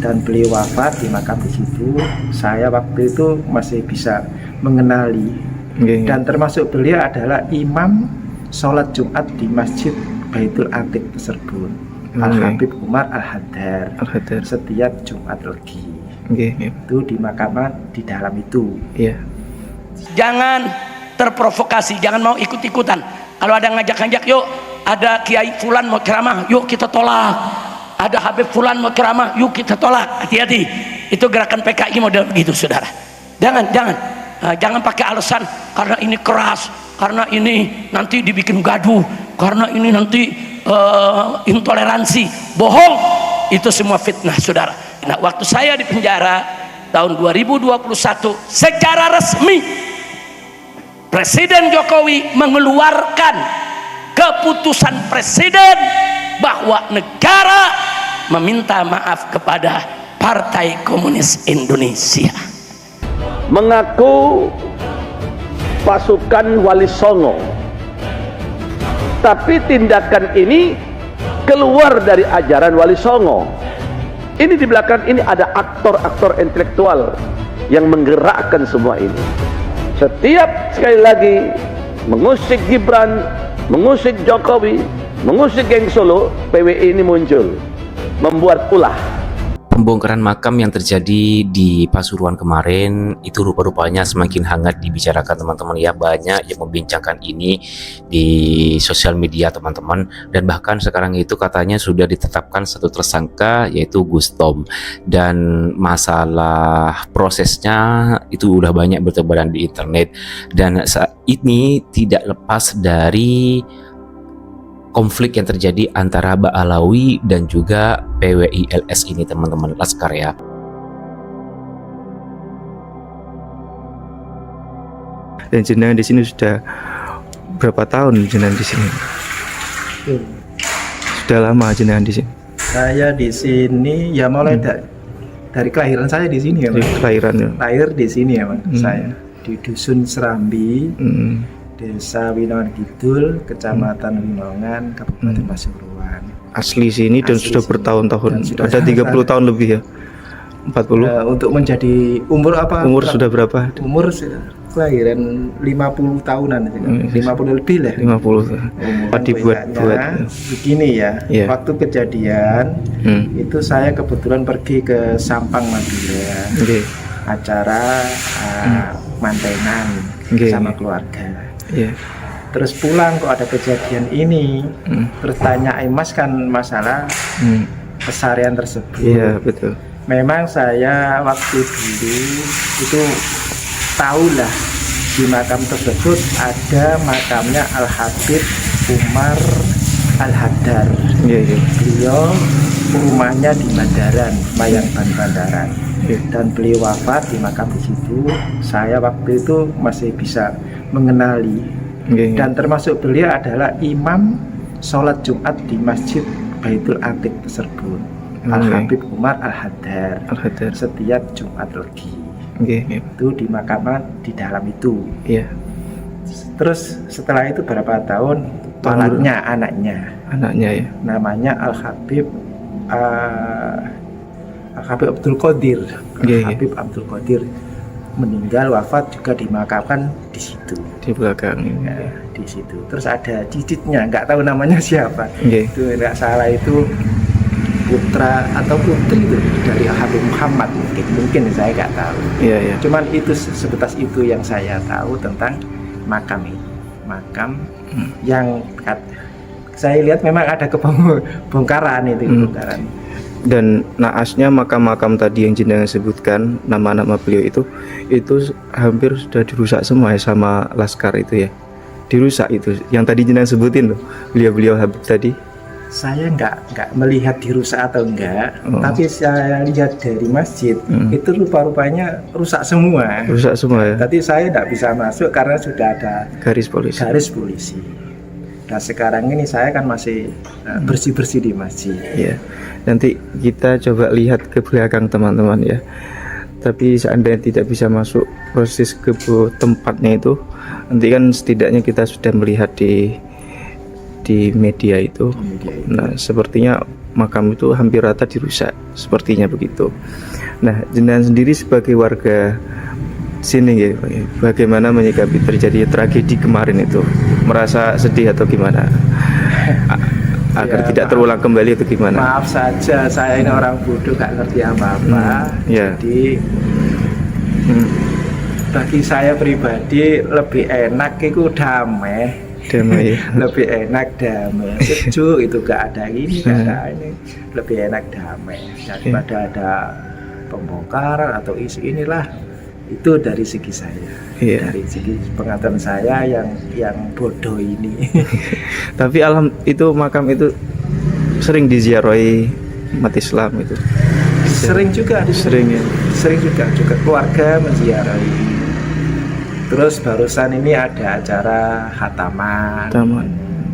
dan beliau wafat di makam di situ. Saya waktu itu masih bisa mengenali, dan termasuk beliau adalah imam sholat Jumat di Masjid Baitul Atiq tersebut, Al-Habib Umar Al-Haddar, setiap Jumat Legi. Itu di makaman di dalam itu. Jangan terprovokasi, jangan mau ikut-ikutan. Kalau ada ngajak-ngajak, yuk ada Kiai Fulan mau ceramah, yuk kita tolak. Ada Habib Fulan mau ceramah, yuk kita tolak. Hati-hati, itu gerakan PKI model begitu, saudara. Jangan pakai alasan karena ini keras, karena ini nanti dibikin gaduh, karena ini nanti intoleransi. Bohong, itu semua fitnah, saudara. Nah, waktu saya di penjara tahun 2021, secara resmi Presiden Jokowi mengeluarkan keputusan presiden bahwa negara meminta maaf kepada Partai Komunis Indonesia. Mengaku pasukan Wali Songo, tapi tindakan ini keluar dari ajaran Wali Songo. Ini di belakang ini ada aktor-aktor intelektual yang menggerakkan semua ini. Setiap sekali lagi mengusik Gibran, mengusik Jokowi, mengusik geng Solo, PWI ini muncul, membuat ulah. Pembongkaran makam yang terjadi di Pasuruan kemarin itu rupa-rupanya semakin hangat dibicarakan teman-teman ya. Banyak yang membincangkan ini di sosial media teman-teman, dan bahkan sekarang itu katanya sudah ditetapkan satu tersangka yaitu Gustom, dan masalah prosesnya itu udah banyak bertebaran di internet, dan saat ini tidak lepas dari konflik yang terjadi antara Ba'alawi dan juga PWI LS ini teman-teman, Laskar ya. Dan jenengan di sini sudah berapa tahun jenengan di sini? Sudah lama jenengan di sini? Saya di sini ya mulai dari kelahiran saya di sini ya, Mas. Lahir di sini ya, Mas. Saya di Dusun Serambi. Desa Winongan Kidul, Kecamatan Winongan, Kabupaten Pasuruan. Asli sini dan sudah bertahun-tahun, ada 30 tahun lebih ya? 40? Untuk menjadi umur apa? Umur sudah berapa? Umur kelahiran 50 tahunan, 50 lebih lah. 50. Dibuat begini ya, waktu kejadian itu saya kebetulan pergi ke Sampang Madura, acara mantenan sama keluarga. Terus pulang kok ada kejadian ini, terus tanyain Mas kan masalah pesarian tersebut. Iya betul. Memang saya waktu dulu itu tahulah di makam tersebut ada makamnya Al-Habib Umar Al-Haddar. Beliau rumahnya di Bandaran, Mayangban Bandaran. Dan beliau wafat di makam di situ. Saya waktu itu masih bisa mengenali, dan termasuk beliau adalah imam sholat Jumat di Masjid Baitul Atiq tersebut, Al-Habib Umar Al-Haddar, setiap Jumat Legi. Itu di makaman di dalam itu. Terus setelah itu berapa tahun, anaknya ya, namanya Al-Habib Abdul Qadir. Habib Abdul Qadir meninggal, wafat juga dimakamkan di situ, di belakang ya, di situ. Terus ada cicitnya, nggak tahu namanya siapa. Itu nggak salah itu putra atau putri itu dari Habib Muhammad, mungkin saya nggak tahu. Cuman itu sebatas itu yang saya tahu tentang makam ini. Makam yang saya lihat memang ada kebongkaran itu, kebongkaran. Dan naasnya makam-makam tadi yang jenengan sebutkan nama-nama beliau itu hampir sudah dirusak semua ya sama Laskar itu ya, dirusak itu yang tadi jenengan sebutin loh, beliau Habib tadi. Saya nggak melihat dirusak atau enggak, tapi saya lihat dari masjid itu rupa-rupanya rusak semua ya. Tadi saya nggak bisa masuk karena sudah ada garis polisi. Nah sekarang ini saya kan masih bersih-bersih di masjid. Nanti kita coba lihat ke belakang teman-teman ya. Tapi seandainya tidak bisa masuk proses ke tempatnya itu, nanti kan setidaknya kita sudah melihat di media itu. Nah sepertinya makam itu hampir rata dirusak, sepertinya begitu. Nah, jenengan sendiri sebagai warga sini ya, Pak, ya, bagaimana menyikapi terjadi tragedi kemarin itu? Merasa sedih atau gimana? Agar Ya, tidak maaf. terulang kembali atau gimana? Maaf saja, saya ini orang bodoh gak ngerti apa-apa. Ya. Jadi Hmm, bagi saya pribadi lebih enak itu damai. damai ya. Lebih enak damai, sejuk itu gak ada ini, gak ada ini. Lebih enak damai daripada ada pembongkaran atau isu inilah. Itu dari segi saya, Iya. dari segi pengetahuan saya yang bodoh ini. Tapi itu makam itu sering diziarahi umat Islam itu. Sering juga di sini. Sering ya. Sering juga keluarga menziarahi. Terus barusan ini ada acara khataman. Taman.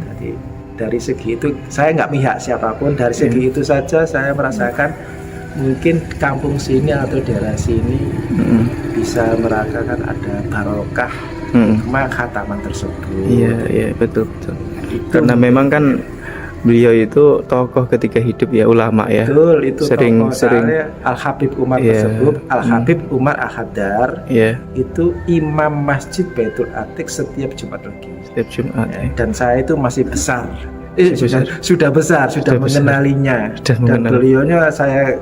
Jadi dari segi itu saya nggak mihak siapapun, dari segi itu saja saya merasakan mungkin kampung sini atau daerah sini Mm-mm. bisa merasakan ada barokah hikmah khataman tersebut. Iya, iya, betul, betul. Itu Karena memang kan beliau itu tokoh ketika hidup ya, ulama ya. betul, itu sering tokoh sering saya, Al Habib Umar Iya. tersebut, Al Habib Umar Al Haddar ya itu imam masjid Baitul Atiq setiap Jumat Legi. setiap Jumat ya. Dan saya itu masih besar. Besar. Sudah besar, sudah besar. mengenalinya. Sudah Dan mengenal. beliaunya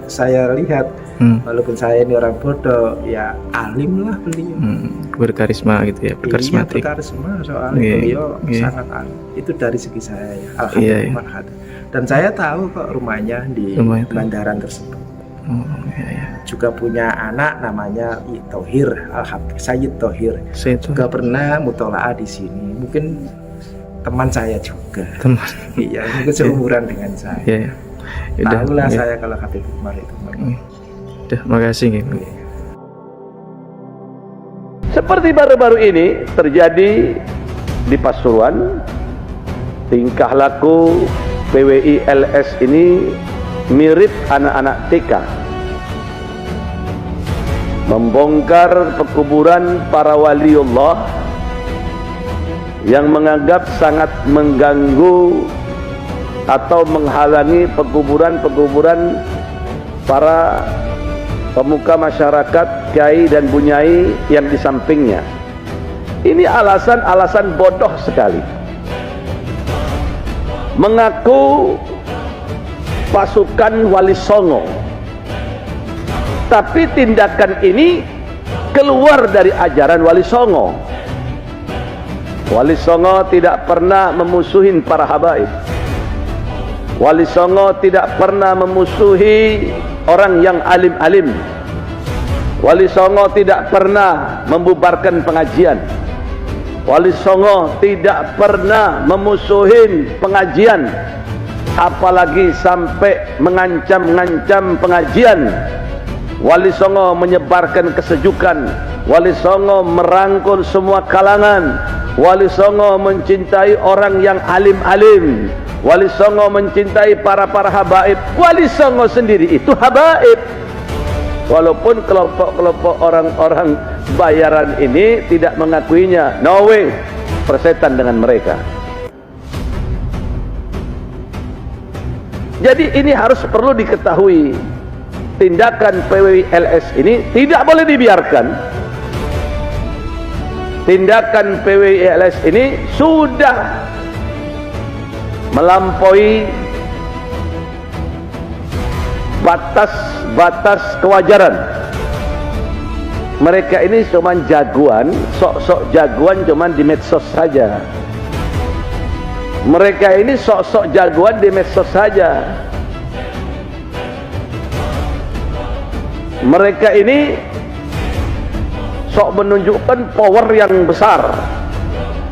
saya lihat, walaupun saya ini orang bodoh, ya alim lah beliau. Berkarisma gitu ya, Iya, berkarismatik. berkarisma soalnya Iya, beliau iya. sangat alim. Itu dari segi saya ya. Iya, Alhamdulillah. iya. Dan saya tahu kok rumahnya di Rumahnya tahu. bandaran tersebut. Oh, iya, iya. Juga punya anak namanya Thohir, Sayyid Thohir. Saya itu Juga pernah mutolaah di sini. Mungkin teman saya juga. teman. Iya, mungkin seumuran dengan saya. Ya, ya. Yaudah, Tahulah ya. saya kalau Habib Umar itu. Udah, makasih ya. Seperti baru-baru ini terjadi di Pasuruan, tingkah laku PWI LS ini mirip anak-anak TK. Membongkar pekuburan para waliullah yang menganggap sangat mengganggu atau menghalangi pekuburan-pekuburan para pemuka masyarakat, kiai dan bunyai yang di sampingnya. Ini alasan-alasan bodoh sekali. Mengaku pasukan Wali Songo, tapi tindakan ini keluar dari ajaran Wali Songo. Wali Songo tidak pernah memusuhin para habaib. Wali Songo tidak pernah memusuhi orang yang alim-alim. Wali Songo tidak pernah membubarkan pengajian. Wali Songo tidak pernah memusuhin pengajian, apalagi sampai mengancam-ngancam pengajian. Wali Songo menyebarkan kesejukan. Wali Songo merangkul semua kalangan. Wali Songo mencintai orang yang alim-alim. Wali Songo mencintai para habaib. Wali Songo sendiri itu habaib. Walaupun kelompok-kelompok orang-orang bayaran ini tidak mengakuinya. No way, persetan dengan mereka. Jadi ini harus perlu diketahui. Tindakan PWI LS ini tidak boleh dibiarkan. Tindakan PWI LS ini sudah melampaui batas kewajaran. Mereka ini cuma jagoan, sok-sok jagoan cuma di medsos saja. Mereka ini sok-sok jagoan di medsos saja. Mereka ini sok menunjukkan power yang besar.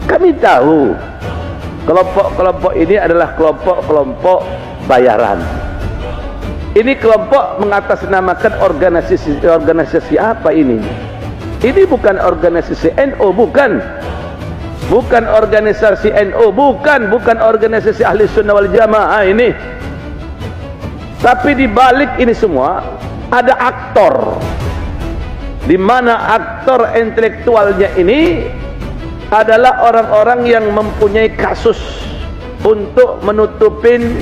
Kami tahu kelompok-kelompok ini adalah kelompok-kelompok bayaran. Ini kelompok mengatasnamakan organisasi apa ini? Ini bukan organisasi NU, bukan organisasi NU, bukan organisasi Ahli Sunnah wal Jamaah ini. Tapi di balik ini semua ada aktor, di mana aktor intelektualnya ini adalah orang-orang yang mempunyai kasus untuk menutupin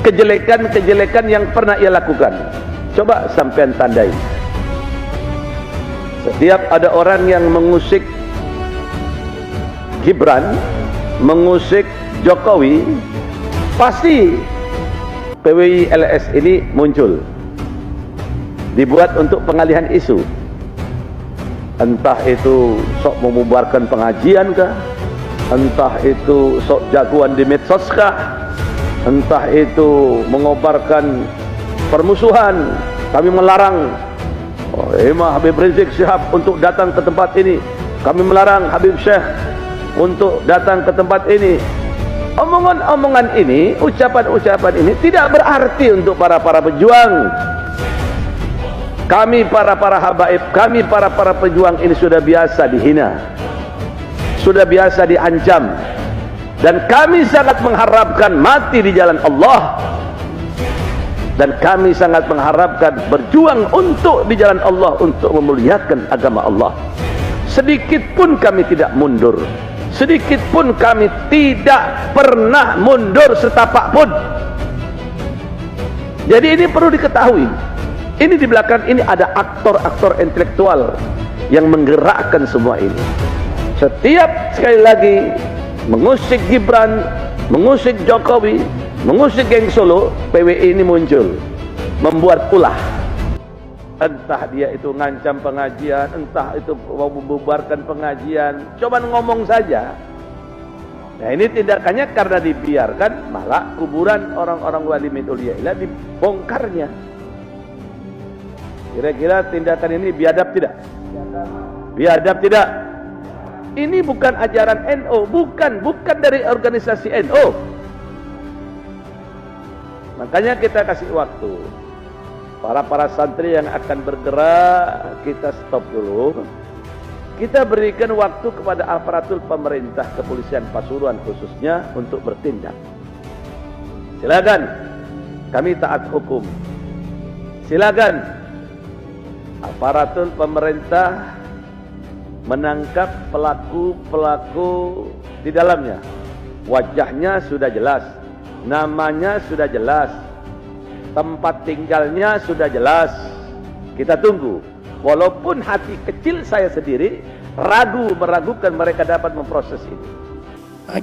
kejelekan-kejelekan yang pernah ia lakukan. Coba sampean tandai. Setiap ada orang yang mengusik Gibran, mengusik Jokowi, pasti PWI LS ini muncul, dibuat untuk pengalihan isu. Entah itu sok membubarkan pengajian kah, entah itu sok jagoan di medsos kah, entah itu mengobarkan permusuhan. Kami melarang Habib Rizik Syihab untuk datang ke tempat ini, kami melarang Habib Syekh untuk datang ke tempat ini. Omongan-omongan ini, ucapan-ucapan ini tidak berarti untuk para pejuang. Kami para habaib, kami para pejuang ini sudah biasa dihina, sudah biasa diancam, dan kami sangat mengharapkan mati di jalan Allah, dan kami sangat mengharapkan berjuang untuk di jalan Allah, untuk memuliakan agama Allah. Sedikit pun kami tidak mundur, sedikit pun kami tidak pernah mundur setapak pun. Jadi ini perlu diketahui. Ini di belakang ini ada aktor-aktor intelektual yang menggerakkan semua ini. Setiap sekali lagi mengusik Gibran, mengusik Jokowi, mengusik geng Solo, PWI ini muncul, membuat ulah. Entah dia itu ngancam pengajian, entah itu mau membubarkan pengajian, coba ngomong saja. Nah ini tindakannya karena dibiarkan, malah kuburan orang-orang wali mituliyailah dibongkarnya. Kira-kira tindakan ini biadab tidak? Biadab tidak? Ini bukan ajaran NU, bukan dari organisasi NU. Makanya kita kasih waktu. Para santri yang akan bergerak, kita stop dulu. Kita berikan waktu kepada aparatur pemerintah, kepolisian Pasuruan khususnya, untuk bertindak. Silakan, kami taat hukum. Silakan aparatur pemerintah menangkap pelaku-pelaku di dalamnya. Wajahnya sudah jelas, namanya sudah jelas, tempat tinggalnya sudah jelas. Kita tunggu. Walaupun hati kecil saya sendiri meragukan mereka dapat memproses ini.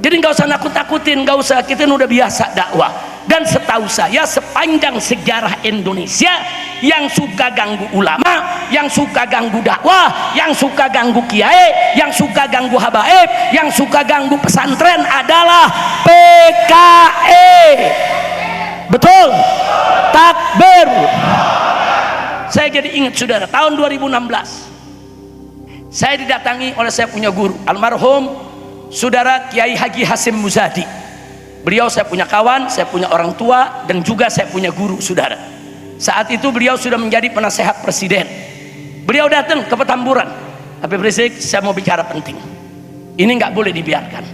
Jadi nggak usah nakut-nakutin, nggak usah, kita udah biasa dakwah. Dan setahu saya sepanjang sejarah Indonesia, yang suka ganggu ulama, yang suka ganggu dakwah, yang suka ganggu kiai, yang suka ganggu habaib, yang suka ganggu pesantren adalah PKI. Betul? Takbir. Saya jadi ingat saudara, tahun 2016 saya didatangi oleh saya punya guru almarhum saudara Kiai Haji Hasim Muzadi. Beliau saya punya kawan, saya punya orang tua, dan juga saya punya guru saudara. Saat itu beliau sudah menjadi penasehat presiden. Beliau datang ke Petamburan. Habib Rizik, saya mau bicara penting. Ini nggak boleh dibiarkan.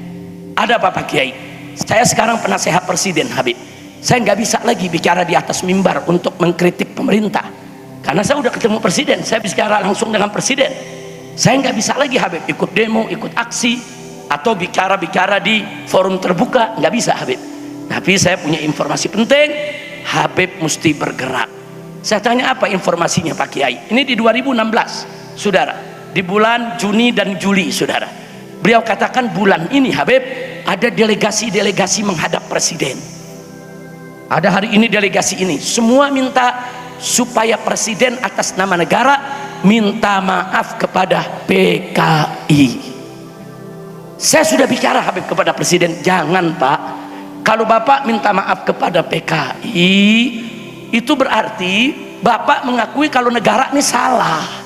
Ada apa Pak Kiai? Saya sekarang penasehat presiden Habib. Saya nggak bisa lagi bicara di atas mimbar untuk mengkritik pemerintah. Karena saya udah ketemu presiden, saya bicara langsung dengan presiden. Saya nggak bisa lagi Habib ikut demo, ikut aksi, atau bicara di forum terbuka, nggak bisa Habib. Tapi saya punya informasi penting, Habib mesti bergerak. Saya tanya apa informasinya Pak Kiai? Ini di 2016 saudara, di bulan Juni dan Juli saudara. Beliau katakan bulan ini Habib ada delegasi-delegasi menghadap presiden. Ada hari ini delegasi ini, semua minta supaya presiden atas nama negara minta maaf kepada PKI. Saya sudah bicara Habib kepada presiden, jangan Pak, kalau Bapak minta maaf kepada PKI itu berarti Bapak mengakui kalau negara ini salah.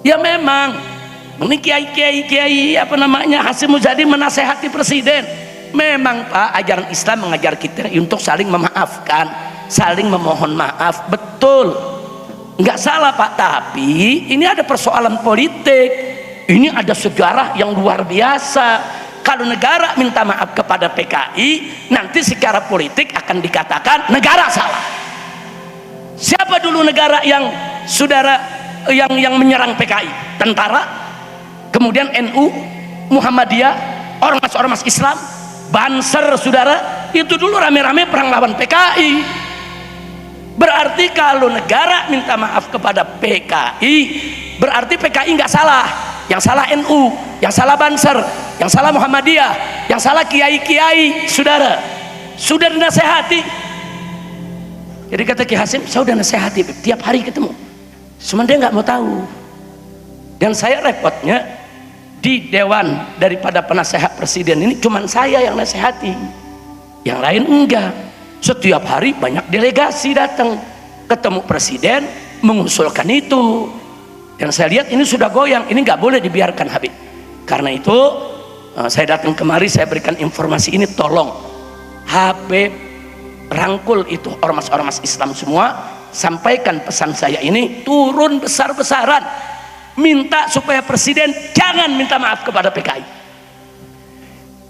Ya memang ini kiai apa namanya Hasim Muzadi menasehati presiden. Memang Pak, ajaran Islam mengajar kita untuk saling memaafkan, saling memohon maaf, betul, nggak salah Pak. Tapi ini ada persoalan politik, ini ada sejarah yang luar biasa. Kalau negara minta maaf kepada PKI, nanti secara politik akan dikatakan negara salah. Siapa dulu negara yang saudara yang menyerang PKI? Tentara, kemudian NU, Muhammadiyah, ormas-ormas Islam, Banser saudara, Itu dulu rame-rame perang lawan PKI. Berarti kalau negara minta maaf kepada PKI, berarti PKI nggak salah. Yang salah NU, yang salah Banser, yang salah Muhammadiyah, yang salah kiai-kiai. Saudara, sudah dinasehati. Jadi kata Ki Hasim, saya udah nasehati tiap hari ketemu, cuma dia nggak mau tahu. Dan saya repotnya di dewan daripada penasehat presiden ini cuma saya yang nasehati, yang lain enggak. Setiap hari banyak delegasi datang ketemu presiden mengusulkan itu, dan saya lihat ini sudah goyang, ini nggak boleh dibiarkan Habib. Karena itu saya datang kemari, saya berikan informasi ini, tolong Habib rangkul itu ormas-ormas Islam semua, sampaikan pesan saya ini, turun besar-besaran minta supaya presiden jangan minta maaf kepada PKI.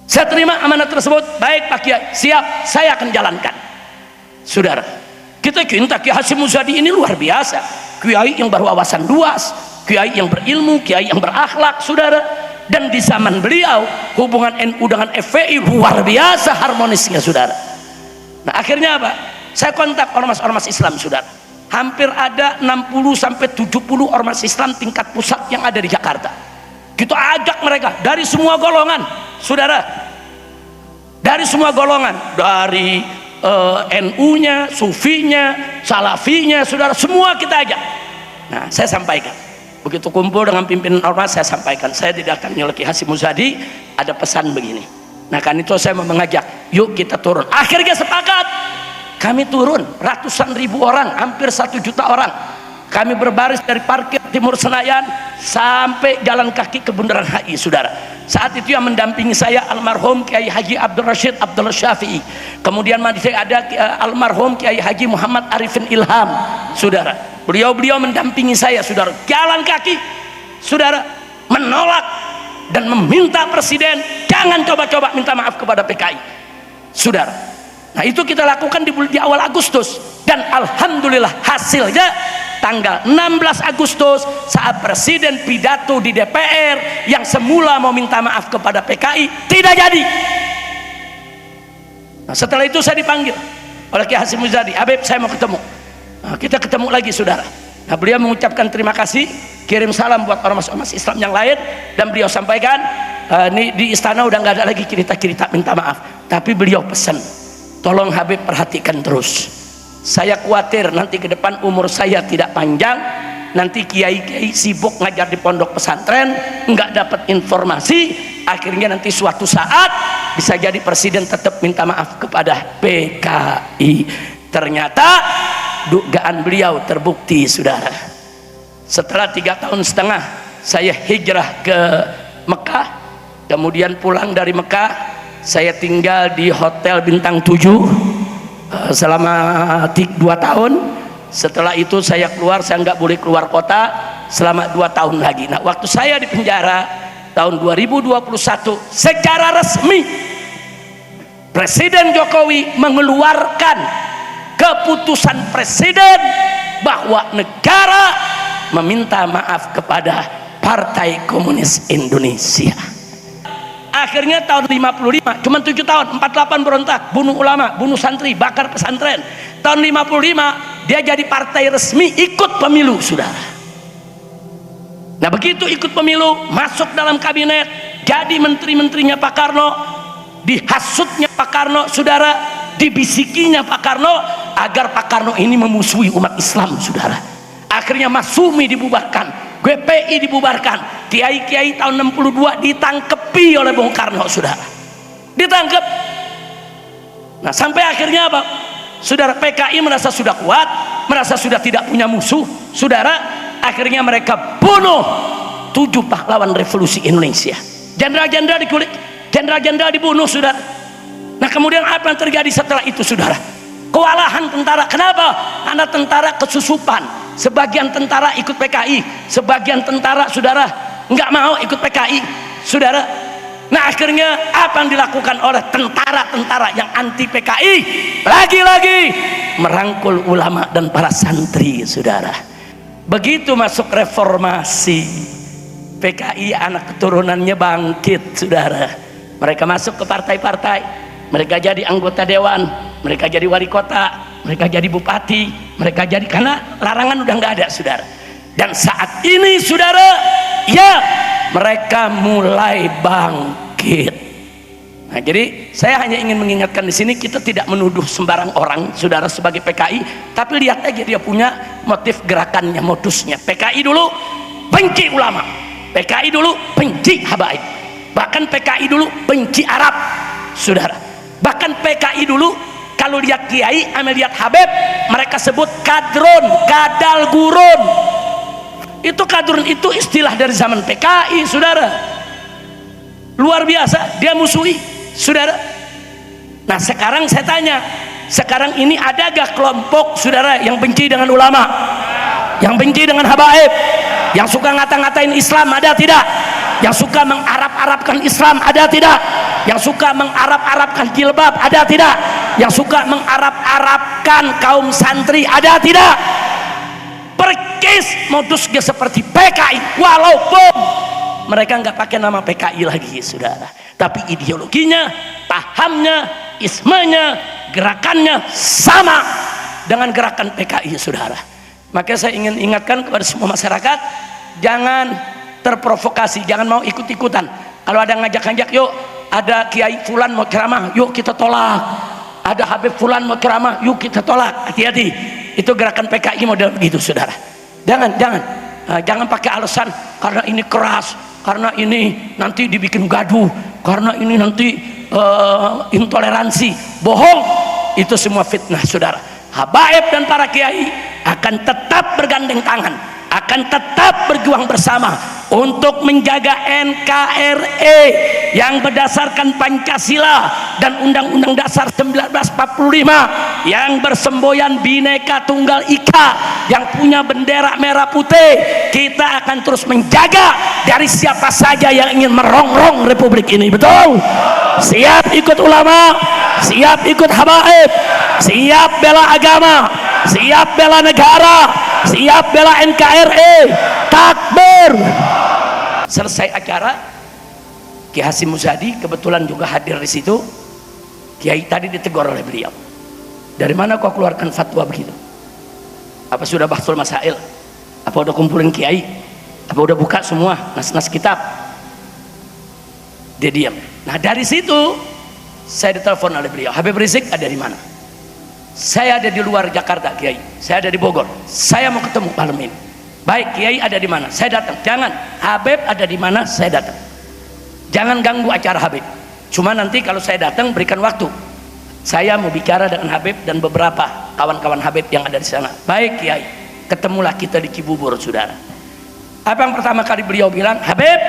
Saya terima amanat tersebut. Baik Pak Kiai, siap, saya akan jalankan. Saudara, kita cinta Kiai Hasyim Muzadi ini luar biasa, kiai yang berwawasan luas, kiai yang berilmu, kiai yang berakhlak, saudara. Dan di zaman beliau hubungan NU dengan FPI luar biasa harmonisnya, saudara. Nah akhirnya apa? Saya kontak ormas-ormas Islam, saudara. Hampir ada 60 sampai 70 ormas Islam tingkat pusat yang ada di Jakarta. Kita ajak mereka dari semua golongan, saudara, dari semua golongan, dari NU-nya, Sufinya, Salafinya, saudara, semua kita ajak. Nah saya sampaikan, begitu kumpul dengan pimpinan ormas, saya sampaikan, saya didatangi oleh Ki Hasyim Muzadi, ada pesan begini. Nah kan itu saya mau mengajak, yuk kita turun. Akhirnya sepakat, kami turun ratusan ribu orang, hampir 1 juta orang. Kami berbaris dari parkir Timur Senayan sampai jalan kaki ke Bundaran HI, saudara. Saat itu yang mendampingi saya almarhum Kiai Haji Abdul Rashid Abdul Syafi'i. Kemudian masih ada almarhum Kiai Haji Muhammad Arifin Ilham, saudara. Beliau-beliau mendampingi saya, saudara. Jalan kaki, saudara, menolak dan meminta presiden jangan coba-coba minta maaf kepada PKI, saudara. Nah itu kita lakukan di awal Agustus, dan alhamdulillah hasilnya tanggal 16 Agustus saat presiden pidato di DPR yang semula mau minta maaf kepada PKI tidak jadi. Nah, setelah itu saya dipanggil oleh Ki Hasyim Muzadi, Habib saya mau ketemu. Nah, kita ketemu lagi, saudara. Nah, beliau mengucapkan terima kasih, kirim salam buat ormas-ormas Islam yang lain, dan beliau sampaikan ini di istana udah nggak ada lagi cerita-cerita minta maaf, tapi beliau pesan, tolong Habib perhatikan terus. Saya khawatir nanti ke depan umur saya tidak panjang, nanti kiai-kiai sibuk ngajar di pondok pesantren, nggak dapat informasi, akhirnya nanti suatu saat bisa jadi presiden tetap minta maaf kepada PKI. Ternyata dugaan beliau terbukti, saudara. Setelah 3,5 tahun saya hijrah ke Mekah, kemudian pulang dari Mekah saya tinggal di hotel bintang 7 selama 2 tahun. Setelah itu saya keluar, saya nggak boleh keluar kota selama 2 tahun lagi. Nah waktu saya di penjara tahun 2021 secara resmi Presiden Jokowi mengeluarkan keputusan presiden bahwa negara meminta maaf kepada Partai Komunis Indonesia. Akhirnya tahun 55, cuma 7 tahun, 48 berontak, bunuh ulama, bunuh santri, bakar pesantren. Tahun 55 dia jadi partai resmi, ikut pemilu, saudara. Nah begitu ikut pemilu, masuk dalam kabinet, jadi menteri-menterinya Pak Karno, dihasutnya Pak Karno, saudara, dibisikinya Pak Karno agar Pak Karno ini memusuhi umat Islam, saudara. Akhirnya Masumi dibubarkan, GPI dibubarkan, kiai-kiai tahun 62 ditangkepi oleh Bung Karno, saudara, ditangkep. Nah sampai akhirnya apa, saudara, PKI merasa sudah kuat, merasa sudah tidak punya musuh, saudara, akhirnya mereka bunuh 7 pahlawan revolusi Indonesia. Jenderal-jenderal dikulik, jenderal-jenderal dibunuh, saudara. Nah kemudian apa yang terjadi setelah itu, saudara? Kewalahan tentara. Kenapa? Karena tentara kesusupan. Sebagian tentara ikut PKI, sebagian tentara, saudara, nggak mau ikut PKI, saudara. Nah akhirnya apa yang dilakukan oleh tentara-tentara yang anti PKI? Lagi-lagi merangkul ulama dan para santri, saudara. Begitu masuk reformasi, PKI anak keturunannya bangkit, saudara. Mereka masuk ke partai-partai, mereka jadi anggota dewan, mereka jadi wali kota, mereka jadi bupati, mereka jadi, karena larangan udah nggak ada, saudara. Dan saat ini, saudara, ya mereka mulai bangkit. Nah, jadi saya hanya ingin mengingatkan di sini, kita tidak menuduh sembarang orang, saudara, sebagai PKI, tapi lihat aja dia punya motif gerakannya, modusnya. PKI dulu benci ulama, PKI dulu benci habaib, bahkan PKI dulu benci Arab, saudara. Bahkan PKI dulu kalau lihat kiai, ambil lihat habib, mereka sebut kadrun, kadal gurun. Itu kadrun itu istilah dari zaman PKI, saudara. Luar biasa, dia musuhi, saudara. Nah sekarang saya tanya, sekarang ini ada gak kelompok, saudara, yang benci dengan ulama, yang benci dengan habaib, yang suka ngata-ngatain Islam, ada tidak? Yang suka mengarab-arabkan Islam, ada tidak? Yang suka mengarab-arabkan jilbab, ada tidak? Yang suka mengarab-arabkan kaum santri, ada tidak? Perkis modusnya seperti PKI, walaupun mereka nggak pakai nama PKI lagi, saudara, tapi ideologinya, pahamnya, ismenya, gerakannya sama dengan gerakan PKI, saudara. Maka saya ingin ingatkan kepada semua masyarakat, jangan terprovokasi, jangan mau ikut-ikutan. Kalau ada ngajak-ngajak, yuk ada kiai fulan mau ceramah, yuk kita tolak. Ada habib fulan mau ceramah, yuk kita tolak. Hati-hati, itu gerakan PKI model begitu, saudara. Jangan pakai alasan karena ini keras, karena ini nanti dibikin gaduh, karena ini nanti intoleransi. Bohong, itu semua fitnah, saudara. Habaib dan para kiai akan tetap bergandeng tangan, akan tetap berjuang bersama untuk menjaga NKRI yang berdasarkan Pancasila dan Undang-Undang Dasar 1945, yang bersemboyan Bhinneka Tunggal Ika, yang punya bendera merah putih. Kita akan terus menjaga dari siapa saja yang ingin merongrong republik ini. Betul? Siap ikut ulama, siap ikut habaib, siap bela agama, siap bela negara, siap bela NKRI. Takbir. Selesai acara, Kiai Hasyim Muzadi kebetulan juga hadir di situ. Kiai tadi ditegur oleh beliau, dari mana kau keluarkan fatwa begitu? Apa sudah bahsul masail? Apa udah kumpulin kiai? Apa udah buka semua nas-nas kitab? Dia diam. Nah dari situ saya ditelepon oleh beliau, Habib Rizik ada di mana? Saya ada di luar Jakarta, Kiai. Saya ada di Bogor. Saya mau ketemu malam ini. Baik, Kiai ada di mana? Saya datang. Jangan, Habib ada di mana? Saya datang. Jangan ganggu acara Habib. Cuma nanti kalau saya datang berikan waktu. Saya mau bicara dengan Habib dan beberapa kawan-kawan Habib yang ada di sana. Baik, Kiai. Ketemulah kita di Cibubur, saudara. Apa yang pertama kali beliau bilang? Habib,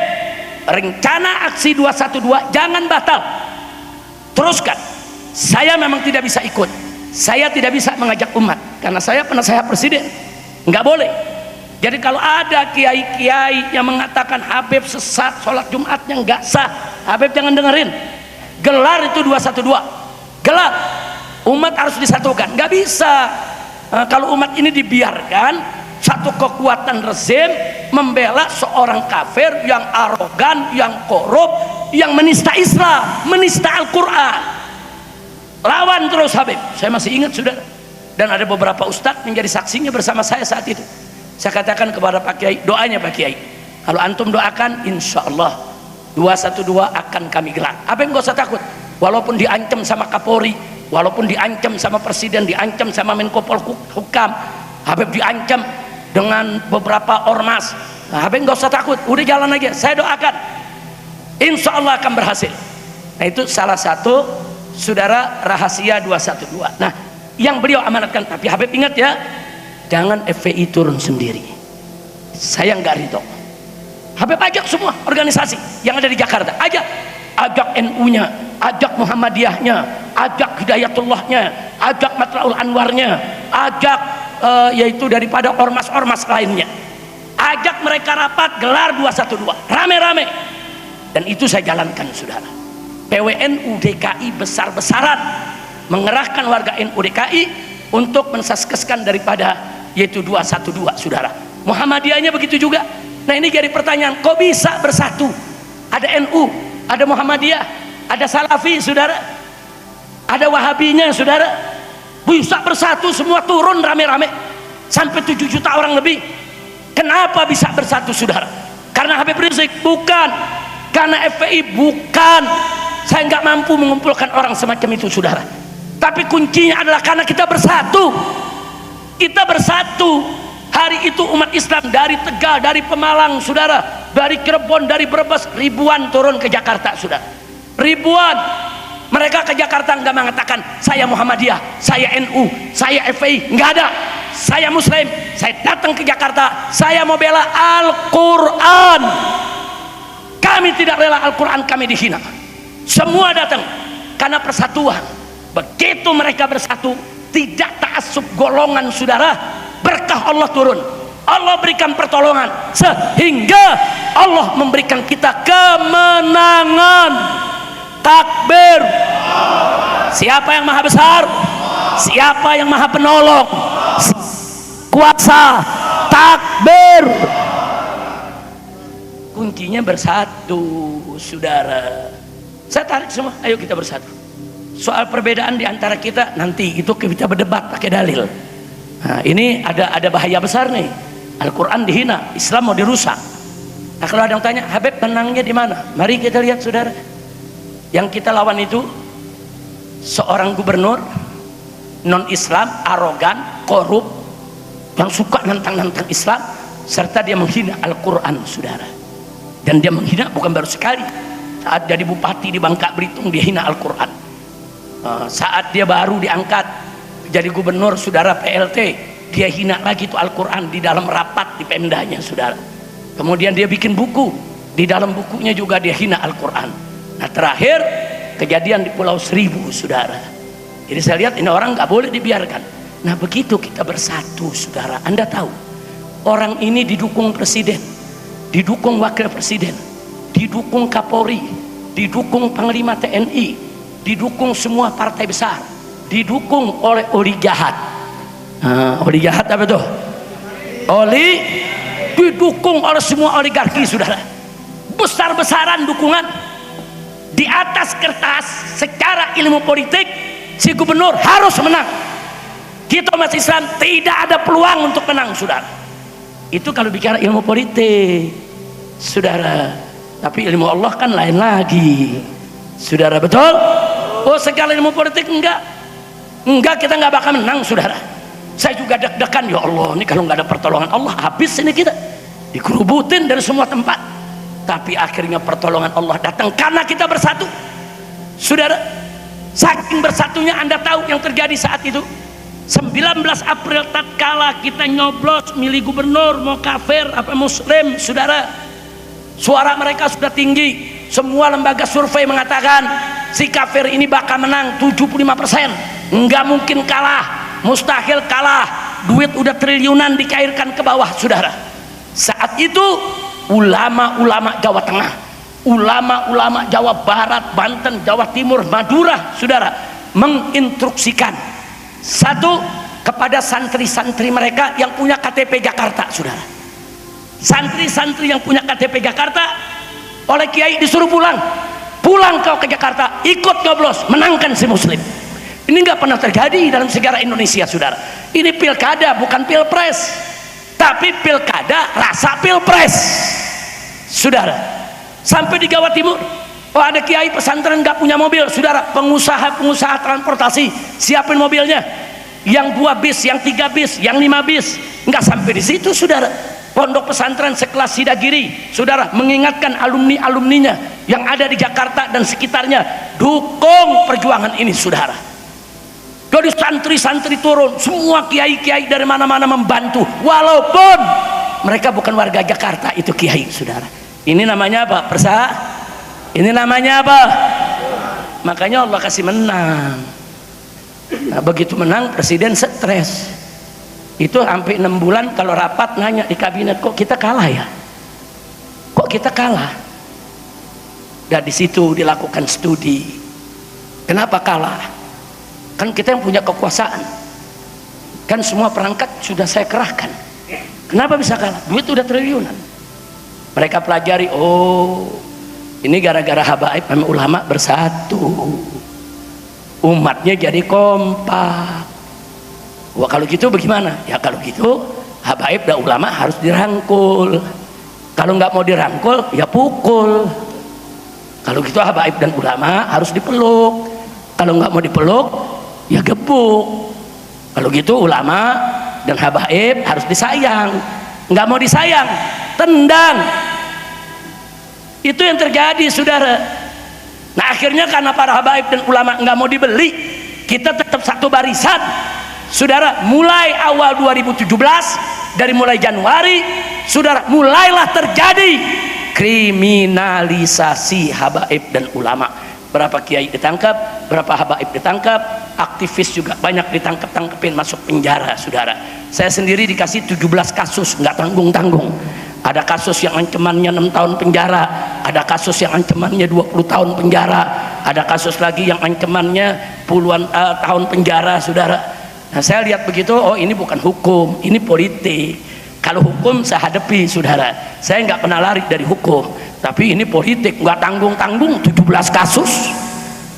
rencana aksi 212 jangan batal. Teruskan. Saya memang tidak bisa ikut. Saya tidak bisa mengajak umat karena saya penasehat presiden. Nggak boleh. Jadi kalau ada kiai-kiai yang mengatakan Habib sesat, sholat Jumatnya nggak sah, Habib jangan dengerin. Gelar itu 212, gelar. Umat harus disatukan. Nggak bisa kalau umat ini dibiarkan satu kekuatan rezim membela seorang kafir yang arogan, yang korup, yang menista Islam, menista Al-Quran. Lawan terus Habib. Saya masih ingat, saudara, dan ada beberapa ustadz menjadi saksinya bersama saya saat itu. Saya katakan kepada Pak Kiai, doanya Pak Kiai, kalau antum doakan, insya Allah 212 akan kami gelar. Apa yang gak usah takut, walaupun diancam sama Kapolri, walaupun diancam sama Presiden, diancam sama Menko Polhukam, Habib diancam dengan beberapa ormas. Nah, Habib gak usah takut, udah jalan aja. Saya doakan, insya Allah akan berhasil. Nah itu salah satu, saudara, rahasia 212. Nah yang beliau amanatkan, tapi Habib ingat ya, jangan FPI turun sendiri. Saya nggak ridho. Habib ajak semua organisasi yang ada di Jakarta, ajak NU-nya, ajak Muhammadiyahnya, ajak Hidayatullahnya, ajak Matla'ul Anwarnya, ajak yaitu daripada ormas-ormas lainnya, ajak mereka rapat, gelar 212 rame-rame. Dan itu saya jalankan, saudara. PWNU DKI besar-besaran mengerahkan warga NU DKI untuk mensukseskan daripada yaitu 212, saudara. Muhammadiyahnya begitu juga. Nah ini jadi pertanyaan, kok bisa bersatu? Ada NU, ada Muhammadiyah, ada Salafi, saudara. Ada Wahabinya saudara, bisa bersatu semua turun rame-rame sampai 7 juta orang lebih. Kenapa bisa bersatu saudara? Karena Habib Rizik? Bukan. Karena FPI? Bukan. Saya nggak mampu mengumpulkan orang semacam itu saudara. Tapi kuncinya adalah karena kita bersatu. Kita bersatu. Hari itu umat Islam dari Tegal, dari Pemalang saudara, dari Cirebon, dari Brebes, ribuan turun ke Jakarta saudara. Ribuan. Mereka ke Jakarta nggak mengatakan saya Muhammadiyah, saya NU, saya FPI, nggak ada. Saya Muslim, saya datang ke Jakarta, saya mau bela Al-Quran. Kami tidak rela Al-Quran kami dihina. Semua datang karena persatuan. Begitu mereka bersatu, tidak ta'assub golongan saudara, berkah Allah turun, Allah berikan pertolongan, sehingga Allah memberikan kita kemenangan. Takbir. Siapa yang maha besar? Siapa yang maha penolong? Kuasa. Takbir. Kuncinya bersatu saudara. Saya tarik semua, ayo kita bersatu. Soal perbedaan di antara kita nanti itu kita berdebat pakai dalil. Nah, ini ada bahaya besar nih. Al-Quran dihina, Islam mau dirusak. Nah, kalau ada yang tanya, Habib menangnya di mana? Mari kita lihat saudara. Yang kita lawan itu seorang gubernur non-Islam, arogan, korup, yang suka nantang-nantang Islam, serta dia menghina Al-Quran saudara. Dan dia menghina bukan baru sekali. Saat jadi bupati di Bangka Belitung dia hina Al-Quran. Saat dia baru diangkat jadi gubernur saudara PLT, dia hina lagi itu Al-Quran di dalam rapat di Pemdanya saudara. Kemudian dia bikin buku, di dalam bukunya juga dia hina Al-Quran. Nah terakhir kejadian di Pulau Seribu saudara. Jadi saya lihat ini orang nggak boleh dibiarkan. Nah begitu kita bersatu saudara. Anda tahu orang ini didukung presiden, didukung wakil presiden, didukung Kapolri, didukung Panglima TNI, didukung semua partai besar, didukung oleh oli jahat. Oli jahat apa tuh? Oli, didukung oleh semua oligarki saudara. Besar-besaran dukungan. Di atas kertas secara ilmu politik si gubernur harus menang. Kita umat Islam tidak ada peluang untuk menang saudara. Itu kalau bicara ilmu politik saudara. Tapi ilmu Allah kan lain lagi saudara, betul? Oh segala ilmu politik enggak, kita nggak bakal menang saudara. Saya juga deg-degan, ya Allah ini kalau nggak ada pertolongan Allah habis ini kita, dikerubutin dari semua tempat. Tapi akhirnya pertolongan Allah datang karena kita bersatu saudara. Saking bersatunya Anda tahu yang terjadi saat itu 19 April tatkala kita nyoblos milih gubernur, mau kafir apa muslim saudara, suara mereka sudah tinggi. Semua lembaga survei mengatakan si kafir ini bakal menang 75%, nggak mungkin kalah, mustahil kalah. Duit udah triliunan dikairkan ke bawah saudara. Saat itu ulama-ulama Jawa Tengah, ulama-ulama Jawa Barat, Banten, Jawa Timur, Madura saudara, menginstruksikan satu kepada santri-santri mereka yang punya KTP Jakarta saudara. Santri-santri yang punya KTP Jakarta oleh kiai disuruh pulang kau ke Jakarta, ikut nyoblos, menangkan si muslim. Ini nggak pernah terjadi dalam sejarah Indonesia saudara. Ini pilkada bukan pilpres, tapi pilkada rasa pilpres saudara. Sampai di Jawa Timur, oh ada kiai pesantren nggak punya mobil saudara, pengusaha transportasi siapin mobilnya, yang 2 bis, yang 3 bis, yang 5 bis. Nggak sampai di situ saudara, pondok pesantren sekelas Sidagiri saudara mengingatkan alumni-alumninya yang ada di Jakarta dan sekitarnya, dukung perjuangan ini saudara. Jadi santri-santri turun, semua kiai-kiai dari mana-mana membantu, walaupun mereka bukan warga Jakarta. Itu kiai saudara. Ini namanya apa? Ini namanya apa? Makanya Allah kasih menang. Nah, begitu menang presiden stres. Itu sampai 6 bulan kalau rapat nanya di kabinet, kok kita kalah ya? Kok kita kalah? Dan di situ dilakukan studi. Kenapa kalah? Kan kita yang punya kekuasaan, kan semua perangkat sudah saya kerahkan. Kenapa bisa kalah? Duit udah triliunan. Mereka pelajari, oh ini gara-gara habaib sama ulama bersatu. umatnya jadi kompak. Wah kalau gitu bagaimana? Ya kalau gitu habaib dan ulama harus dirangkul. Kalau nggak mau dirangkul ya pukul. Kalau gitu habaib dan ulama harus dipeluk. Kalau nggak mau dipeluk ya gebuk. Kalau gitu ulama dan habaib harus disayang. Nggak mau disayang tendang. Itu yang terjadi saudara. Nah akhirnya karena para habaib dan ulama nggak mau dibeli, kita tetap satu barisan saudara. Mulai awal 2017, dari mulai Januari saudara, mulailah terjadi kriminalisasi habaib dan ulama. Berapa kiai ditangkap, berapa habaib ditangkap, aktivis juga banyak ditangkap-tangkepin, masuk penjara saudara. Saya sendiri dikasih 17 kasus nggak tanggung-tanggung. Ada kasus yang ancamannya 6 tahun penjara, ada kasus yang ancamannya 20 tahun penjara, ada kasus lagi yang ancamannya puluhan tahun penjara saudara. Nah saya lihat begitu, oh ini bukan hukum, ini politik. Kalau hukum saya hadapi saudara, saya nggak pernah lari dari hukum, tapi ini politik, nggak tanggung-tanggung. 17 kasus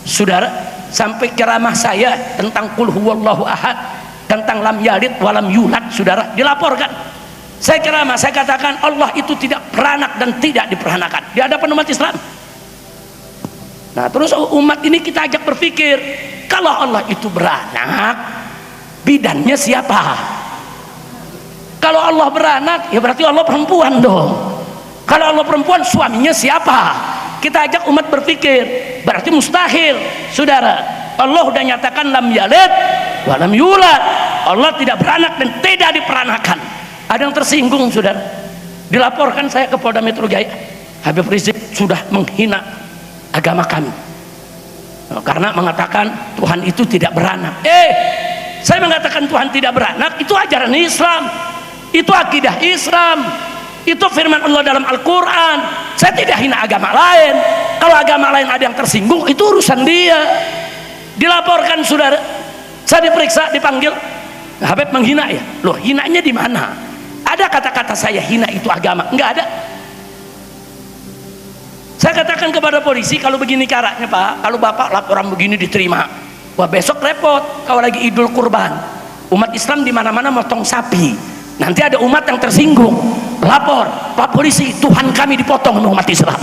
saudara. Sampai ceramah saya tentang qul huwallahu ahad, tentang lam yalid walam yulad saudara, dilaporkan. Saya ceramah, saya katakan Allah itu tidak beranak dan tidak diperanakan di hadapan umat Islam. Nah terus umat ini kita ajak berpikir, kalau Allah itu beranak, bidannya siapa? Kalau Allah beranak ya berarti Allah perempuan dong. Kalau Allah perempuan, suaminya siapa? Kita ajak umat berpikir, berarti mustahil saudara. Allah udah nyatakan lam yalid walam yulad, Allah tidak beranak dan tidak diperanakan. Ada yang tersinggung saudara, dilaporkan saya ke Polda Metro Jaya, Habib Rizik sudah menghina agama kami karena mengatakan Tuhan itu tidak beranak. Saya mengatakan Tuhan tidak beranak, itu ajaran Islam, itu akidah Islam, itu firman Allah dalam Al-Quran. Saya tidak hina agama lain. Kalau agama lain ada yang tersinggung, itu urusan dia. Dilaporkan saudara, saya diperiksa, dipanggil, Habib menghina ya. Loh, hinanya di mana? Ada kata-kata saya hina itu agama? Enggak ada. Saya katakan kepada polisi, kalau begini caranya Pak, kalau Bapak laporan begini diterima, wah besok repot. Kalau lagi Idul Kurban, umat Islam di mana-mana motong sapi, nanti ada umat yang tersinggung, lapor Pak polisi, Tuhan kami dipotong oleh umat Islam.